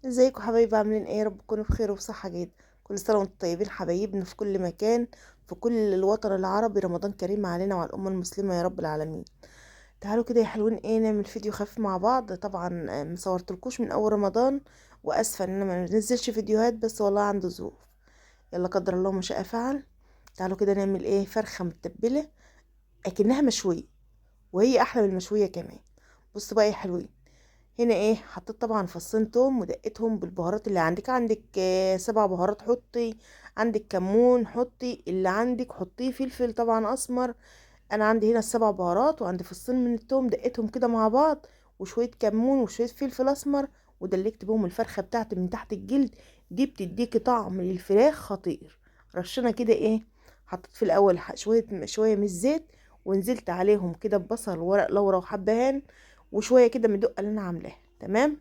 ازيكم حبايبي؟ عاملين ايه؟ يا رب تكونوا بخير وبصحة جيدة. كل سنة وانتم طيبين حبايبنا في كل مكان، في كل الوطن العربي. رمضان كريم علينا وعلى الأمة المسلمة يا رب العالمين. تعالوا كده يا حلوين، ايه نعمل فيديو خفيف مع بعض. طبعا مصورتلكوش من اول رمضان، واسفة ان انا ما نزلش فيديوهات، بس والله عنده ظروف. يلا قدر الله ما شاء فعل. تعالوا كده نعمل ايه، فرخة متبلة اكنها مشوية، وهي احلى من المشوية كمان. بصوا بقى يا حلوين، هنا ايه حطيت طبعا فصين توم ودقتهم بالبهارات اللي عندك 7 بهارات حطي، عندك كمون حطي، اللي عندك حطيه، فلفل طبعا اسمر. انا عندي هنا ال7 بهارات، وعندي فصين من التوم دقتهم كده مع بعض، وشوية كمون وشوية فلفل اسمر، ودلكت بهم الفرخة بتاعتي من تحت الجلد. دي بتديكي طعم للفراخ خطير. رشنا كده ايه، حطيت في الاول شوية من الزيت، ونزلت عليهم كده ببصل وورق لورا وحبهان، وشويه كده من الدقه اللي انا عاملاها. تمام.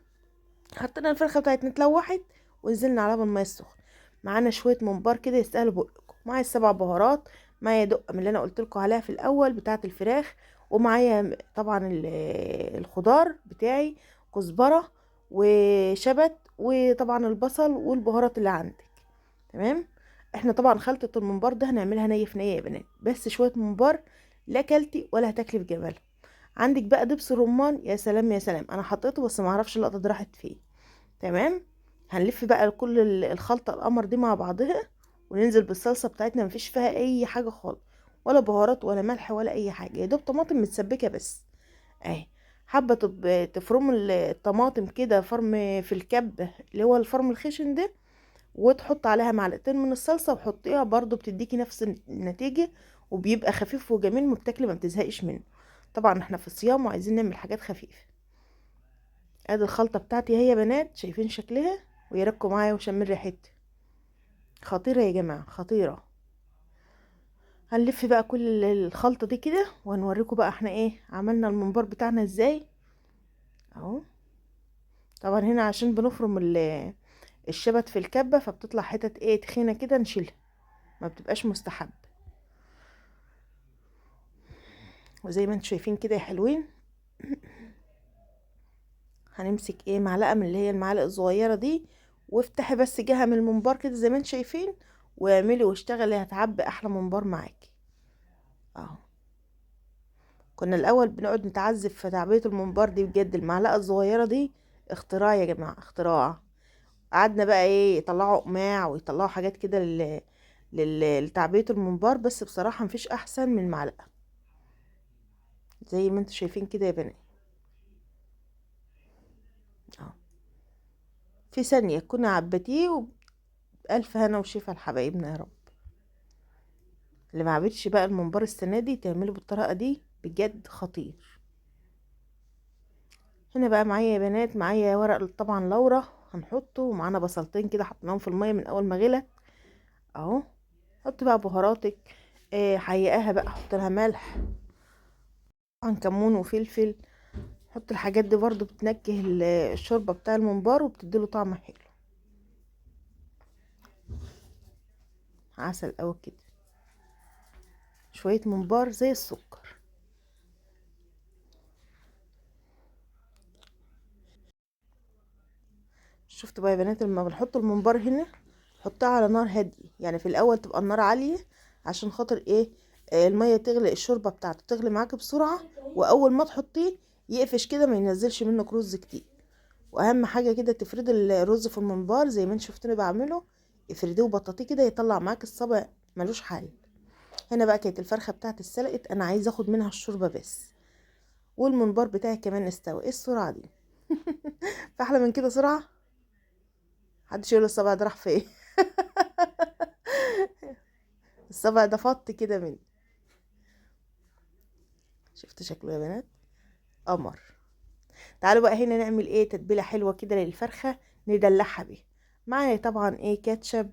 حطينا الفرخه بتاعتنا اتلوحت، ونزلنا عليها بالميه السخنه. معانا شويه ممبار كده يستاهلوا بقكم، معايا ال7 بهارات، معايا دقه من اللي انا قلت لكم عليها في الاول بتاعه الفراخ، ومعايا طبعا الخضار بتاعي، كزبره وشبت، وطبعا البصل والبهارات اللي عندك. تمام. احنا طبعا خلطه الممبار ده هنعملها ني في ني يا بنات، بس شويه ممبار لا كلتي ولا هتاكلي في جبل. عندك بقى دبس الرمان، يا سلام يا سلام، انا حطيته بس ما اعرفش اللقطه دي راحت فين. تمام. هنلف بقى كل الخلطه القمر دي مع بعضها، وننزل بالصلصه بتاعتنا، مفيش فيها اي حاجه خالص، ولا بهارات ولا ملح ولا اي حاجه، يا دوب طماطم متسبكه بس. اهي. حابه تفرم الطماطم كده فرم في الكب، اللي هو الفرم الخشن ده، وتحط عليها معلقتين من الصلصه وحطيها برضو، بتديكي نفس النتيجه، وبيبقى خفيف وجميل، متاكله ما بتزهقش منه. طبعا احنا في صيام وعايزين نعمل حاجات خفيفه. ادي الخلطه بتاعتي هي يا بنات، شايفين شكلها؟ ويركوا معايا وشمين ريحتها. خطيره يا جماعه، خطيره. هنلف بقى كل الخلطه دي كده، وهنوريكم بقى احنا ايه عملنا الممبار بتاعنا ازاي. اهو. طبعا هنا عشان بنفرم الشبت في الكبه، فبتطلع حتت ايه تخينه كده، نشيلها، ما بتبقاش مستحب. وزي ما انتم شايفين كده يا حلوين، هنمسك ايه معلقه من اللي هي المعالق الصغيره دي، وافتحي بس جهه من الممبار كده زي ما انتم شايفين، واعملي واشتغلي، هتعبي احلى ممبار معاكي. اهو. كنا الاول بنقعد نتعذب في تعبئه الممبار دي، بجد المعلقه الصغيره دي اختراع يا جماعه، اختراع. قعدنا بقى ايه يطلعوا قماع ويطلعوا حاجات كده لتعبئه الممبار، بس بصراحه مفيش احسن من المعلقه، زي ما انتم شايفين كده يا بنات. اهو. في ثانيه كنا عبتيه، وبألف هنا وشفا لحبايبنا يا رب. اللي ما عملتش بقى الممبار السنه دي تعمله بالطريقه دي، بجد خطير. هنا بقى معايا يا بنات، معايا ورق طبعا لورا هنحطه، ومعانا بصلتين كده حطيناهم في الميه من اول ما غلت. اهو. حط بقى بهاراتك، حقيقاها بقى، حط لها ملح، طبعا كمون وفلفل. حط الحاجات دي برضو بتنكه الشوربه بتاع الممبار، وبتديله طعم حلو. عسل قوي كده، شويه ممبار زي السكر. شفتوا بقى يا بنات، لما بنحط الممبار هنا حطها على نار هادية، يعني في الاول تبقى النار عالية، عشان خاطر ايه، المية تغلي، الشوربة بتاعته تغلي معاكي بسرعة، واول ما تحطيه يقفش كده، ما ينزلش منك رز كتير. واهم حاجة كده تفردي الرز في الممبار زي ما انت شفتوني بعمله، افرديه وبططيه كده يطلع معاك الصبع، ملوش حل. هنا بقى كانت الفرخة بتاعتي اتسلقت، انا عايزة اخد منها الشوربة بس، والممبار بتاعي كمان استوى. ايه السرعة دي؟ فاحلى من كده سرعة؟ محدش يقول الصبع ده راح فين. الصبع ده فط كده مني. شفت شكله يا بنات؟ قمر. تعالوا بقى هنا نعمل ايه تتبيله حلوه كده للفرخه، ندلعها بيها. معانا طبعا ايه كاتشب،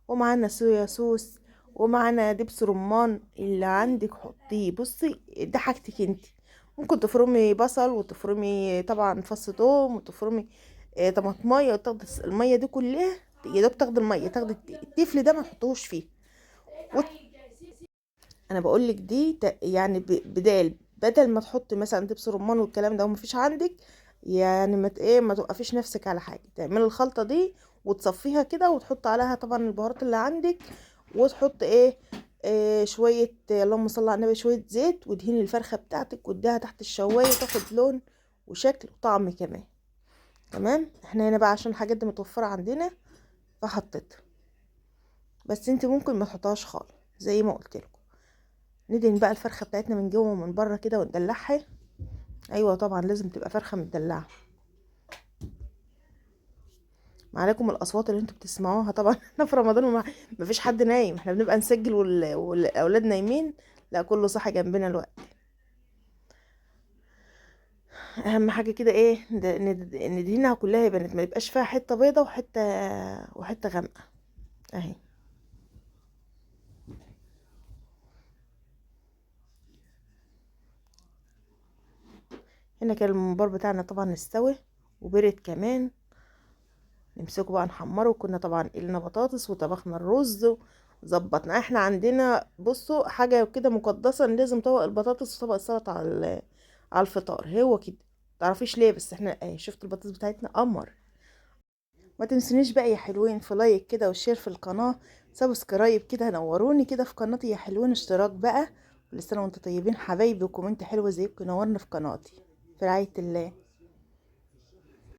ومعانا صويا صوص، ومعانا دبس رمان، اللي عندك حطيه. بصي ده حاجتك انت. ممكن تفرمي بصل، وتفرمي طبعا فص ثوم، وتفرمي طماطمايه، وتاخدي الميه دي كلها، يا دوب تاخدي الميه، تاخدي التفل ده ما تحطوش فيه. انا بقول لك دي يعني بدال، بدل ما تحطي مثلا دبس رمان والكلام ده ومفيش عندك، يعني ما توقفيش نفسك على حاجه، تعملي الخلطه دي وتصفيها كده، وتحط عليها طبعا البهارات اللي عندك، وتحط شويه، اللهم صل على النبي، شويه زيت، وادهني الفرخه بتاعتك واديها تحت الشوايه تاخد لون وشكل وطعم كمان. تمام. احنا هنا بقى عشان الحاجات دي متوفره عندنا فحطيتها، بس انت ممكن ما تحطهاش خالص زي ما قلت لكم. ندهن بقى الفرخه بتاعتنا من جوه ومن بره كده وندلعها. ايوه طبعا لازم تبقى فرخه متدلعه. ما عليكم الاصوات اللي انتوا بتسمعوها طبعا. احنا في رمضان ما فيش حد نايم، احنا بنبقى نسجل والاولاد نايمين. لا كله صاحي جنبنا الوقت. اهم حاجه كده ندهنها كلها يا بنات، ما يبقاش فيها حته بيضه وحته غامقه اهي. هنا كان الممبار بتاعنا طبعا استوى وبرد كمان. نمسكه بقى نحمره. كنا طبعا قلنا بطاطس وطبخنا الرز وظبطنا. احنا عندنا بصوا حاجه كده مقدسه، إن لازم طبق البطاطس وطبق السلطه على الفطار، هو كده. متعرفيش ليه، بس احنا شفت البطاطس بتاعتنا قمر. ما تنسونيش بقى يا حلوين في لايك كده وشير في القناه، سبسكرايب كده، نوروني كده في قناتي يا حلوين، اشتراك بقى. كل سنه وانتم طيبين حبايبي، وكومنت حلوه زيكم، نورنا في قناتي. في رعايه الله.